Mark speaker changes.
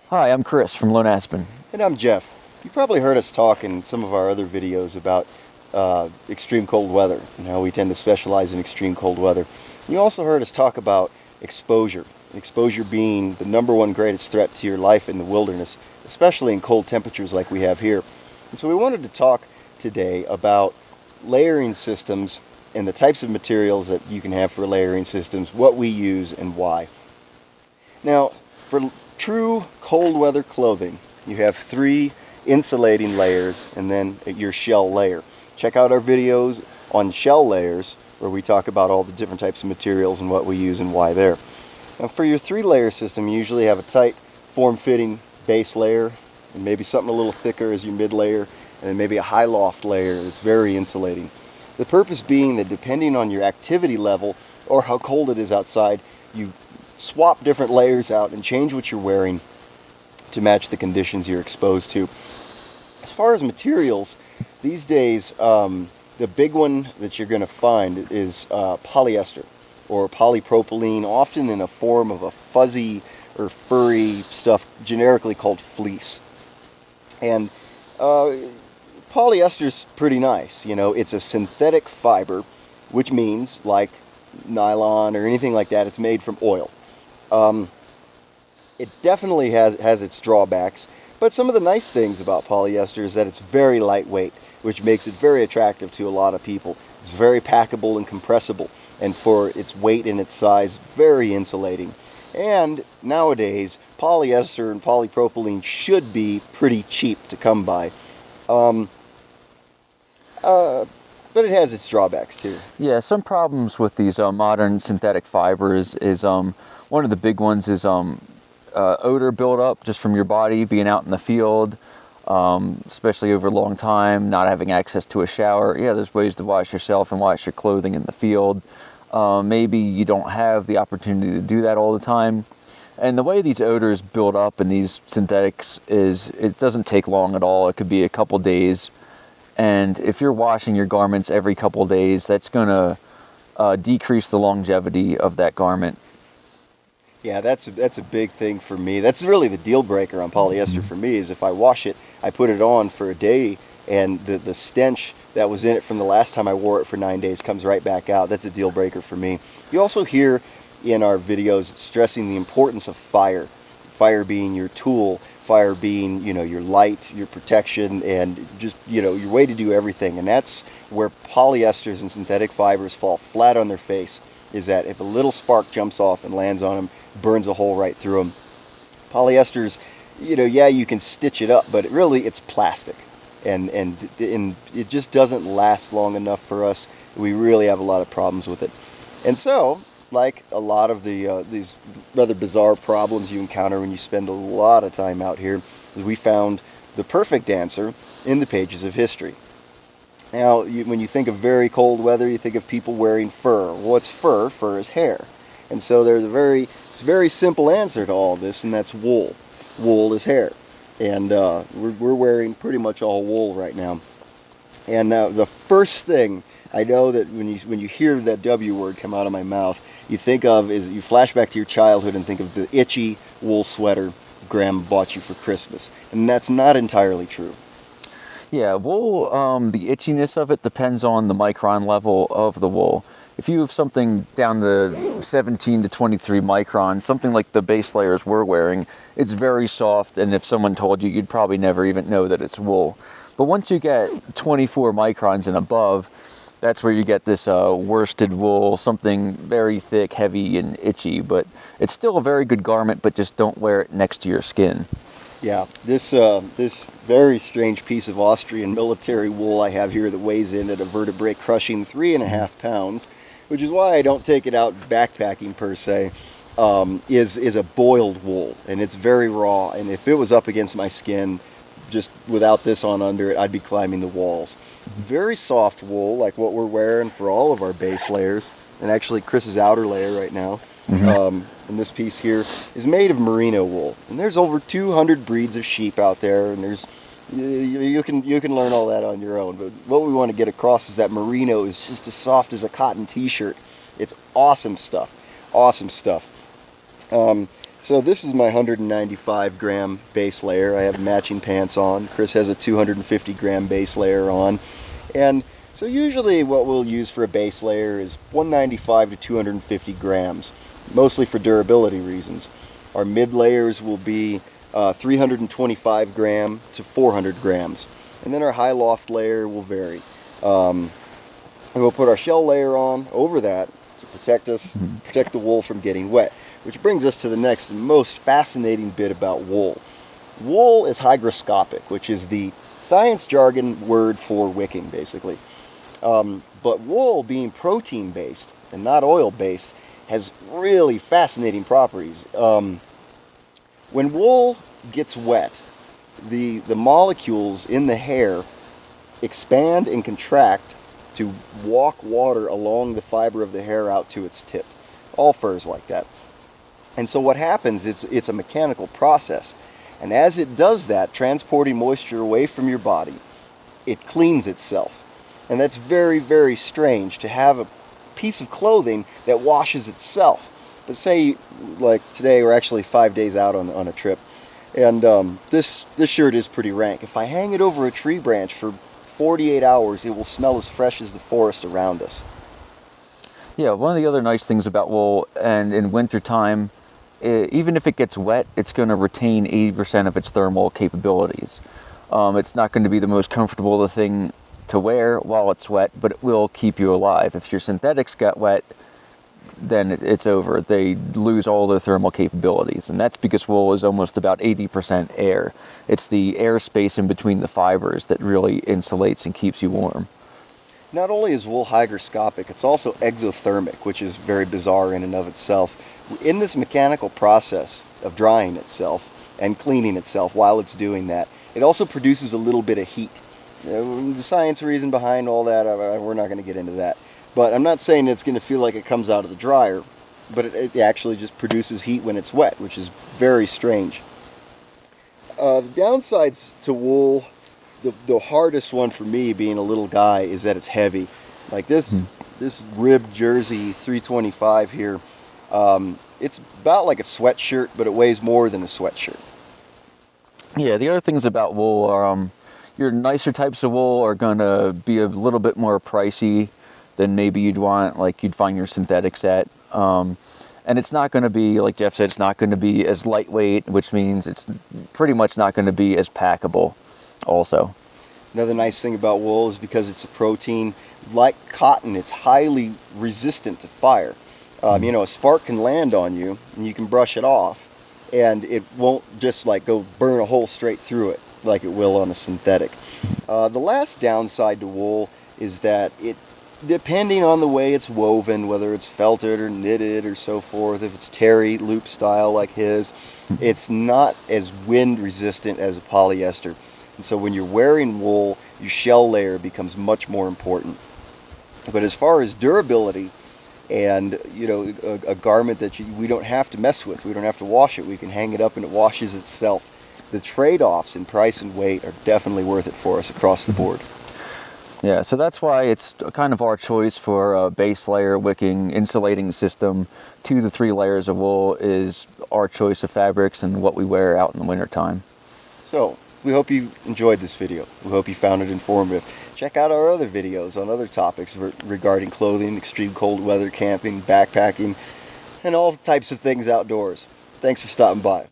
Speaker 1: Hi, I'm Chris from Lone Aspen.
Speaker 2: And I'm Jeff. You probably heard us talk in some of our other videos about extreme cold weather and how we tend to specialize in extreme cold weather. You also heard us talk about exposure. Exposure being the #1 greatest threat to your life in the wilderness, especially in cold temperatures like we have here. And so we wanted to talk today about layering systems and the types of materials that you can have for layering systems, what we use and why. Now, for true cold weather clothing, you have 3 insulating layers and then your shell layer. Check out our videos on shell layers where we talk about all the different types of materials and what we use and why there. Now for your 3-layer system, you usually have a tight form-fitting base layer and maybe something a little thicker as your mid layer, and then maybe a high loft layer that's very insulating. The purpose being that depending on your activity level or how cold it is outside, you swap different layers out and change what you're wearing to match the conditions you're exposed to. As far as materials, these days the big one that you're going to find is polyester or polypropylene, often in a form of a fuzzy or furry stuff generically called fleece. And polyester's pretty nice. You know, it's a synthetic fiber, which means like nylon or anything like that, it's made from oil. It definitely has its drawbacks, but some of the nice things about polyester is that it's very lightweight, which makes it very attractive to a lot of people. It's very packable and compressible, and for its weight and its size, very insulating. And nowadays, polyester and polypropylene should be pretty cheap to come by. But it has its drawbacks too.
Speaker 1: Yeah, some problems with these modern synthetic fibers is one of the big ones is odor buildup just from your body being out in the field, especially over a long time, not having access to a shower. Yeah, there's ways to wash yourself and wash your clothing in the field. Maybe you don't have the opportunity to do that all the time. And the way these odors build up in these synthetics is it doesn't take long at all. It could be a couple days. And if you're washing your garments every couple days, that's going to decrease the longevity of that garment.
Speaker 2: Yeah, that's a big thing for me. That's really the deal breaker on polyester for me, is if I wash it, I put it on for a day, and the stench that was in it from the last time I wore it for 9 days comes right back out. That's a deal breaker for me. You also hear in our videos stressing the importance of fire. Fire being your tool, fire being, you know, your light, your protection, and just, you know, your way to do everything. And that's where polyesters and synthetic fibers fall flat on their face, is that if a little spark jumps off and lands on them, burns a hole right through them. Polyesters, you know, yeah, you can stitch it up, but it's plastic, and it just doesn't last long enough for us. We really have a lot of problems with it. And so, like a lot of these rather bizarre problems you encounter when you spend a lot of time out here, we found the perfect answer in the pages of history. Now, when you think of very cold weather, you think of people wearing fur. What's fur? Fur is hair. And so there's a very simple answer to all this, and that's wool. Wool is hair. And we're wearing pretty much all wool right now. And the first thing I know that when you hear that W word come out of my mouth, you think of is you flash back to your childhood and think of the itchy wool sweater Grandma bought you for Christmas. And that's not entirely true.
Speaker 1: Yeah, wool, the itchiness of it depends on the micron level of the wool. If you have something down to 17 to 23 microns, something like the base layers we're wearing, it's very soft, and if someone told you, you'd probably never even know that it's wool. But once you get 24 microns and above, that's where you get this worsted wool, something very thick, heavy, and itchy. But it's still a very good garment, but just don't wear it next to your skin.
Speaker 2: Yeah, this very strange piece of Austrian military wool I have here that weighs in at a vertebrae crushing 3.5 pounds, which is why I don't take it out backpacking per se, is a boiled wool, and it's very raw, and if it was up against my skin, just without this on under it, I'd be climbing the walls. Very soft wool, like what we're wearing for all of our base layers, and actually Chris's outer layer right now. And this piece here is made of Merino wool, and there's over 200 breeds of sheep out there, and you can learn all that on your own. But what we want to get across is that Merino is just as soft as a cotton t-shirt. It's awesome stuff, awesome stuff. So this is my 195 gram base layer. I have matching pants on. Chris has a 250 gram base layer on. And so usually what we'll use for a base layer is 195 to 250 grams, mostly for durability reasons. Our mid layers will be 325 gram to 400 grams. And then our high loft layer will vary. And we'll put our shell layer on over that to protect the wool from getting wet. Which brings us to the next and most fascinating bit about wool. Wool is hygroscopic, which is the science jargon word for wicking, basically. But wool, being protein-based and not oil-based, has really fascinating properties. When wool gets wet, the molecules in the hair expand and contract to walk water along the fiber of the hair out to its tip. All furs like that. And so what happens, it's a mechanical process. And as it does that, transporting moisture away from your body, it cleans itself. And that's very, very strange to have a piece of clothing that washes itself. But say, like today, we're actually 5 days out on a trip. And this shirt is pretty rank. If I hang it over a tree branch for 48 hours, it will smell as fresh as the forest around us.
Speaker 1: Yeah, one of the other nice things about wool, and in wintertime, even if it gets wet, it's going to retain 80% of its thermal capabilities. It's not going to be the most comfortable thing to wear while it's wet, but it will keep you alive. If your synthetics get wet, then it's over. They lose all their thermal capabilities, and that's because wool is almost about 80% air. It's the airspace in between the fibers that really insulates and keeps you warm.
Speaker 2: Not only is wool hygroscopic, it's also exothermic, which is very bizarre in and of itself. In this mechanical process of drying itself and cleaning itself while it's doing that, it also produces a little bit of heat. The science reason behind all that, we're not going to get into that. But I'm not saying it's going to feel like it comes out of the dryer, but it actually just produces heat when it's wet, which is very strange. The downsides to wool, the hardest one for me being a little guy, is that it's heavy. Like this ribbed jersey 325 here, it's about like a sweatshirt, but it weighs more than a sweatshirt.
Speaker 1: Yeah, the other things about wool are your nicer types of wool are going to be a little bit more pricey than maybe you'd want, like you'd find your synthetics at. And it's not going to be, like Jeff said, it's not going to be as lightweight, which means it's pretty much not going to be as packable also.
Speaker 2: Another nice thing about wool is because it's a protein, like cotton, it's highly resistant to fire. You know, a spark can land on you and you can brush it off, and it won't just like go burn a hole straight through it like it will on a synthetic. The last downside to wool is that it, depending on the way it's woven, whether it's felted or knitted or so forth, if it's terry loop style like his, it's not as wind resistant as a polyester. And so when you're wearing wool, your shell layer becomes much more important. But as far as durability, and you know, a garment that we don't have to mess with, we don't have to wash it, we can hang it up and it washes itself. The trade-offs in price and weight are definitely worth it for us across the board.
Speaker 1: Yeah, so that's why it's kind of our choice for a base layer wicking insulating system. 2 to 3 layers of wool is our choice of fabrics and what we wear out in the wintertime.
Speaker 2: So we hope you enjoyed this video. We hope you found it informative. Check out our other videos on other topics regarding clothing, extreme cold weather, camping, backpacking, and all types of things outdoors. Thanks for stopping by.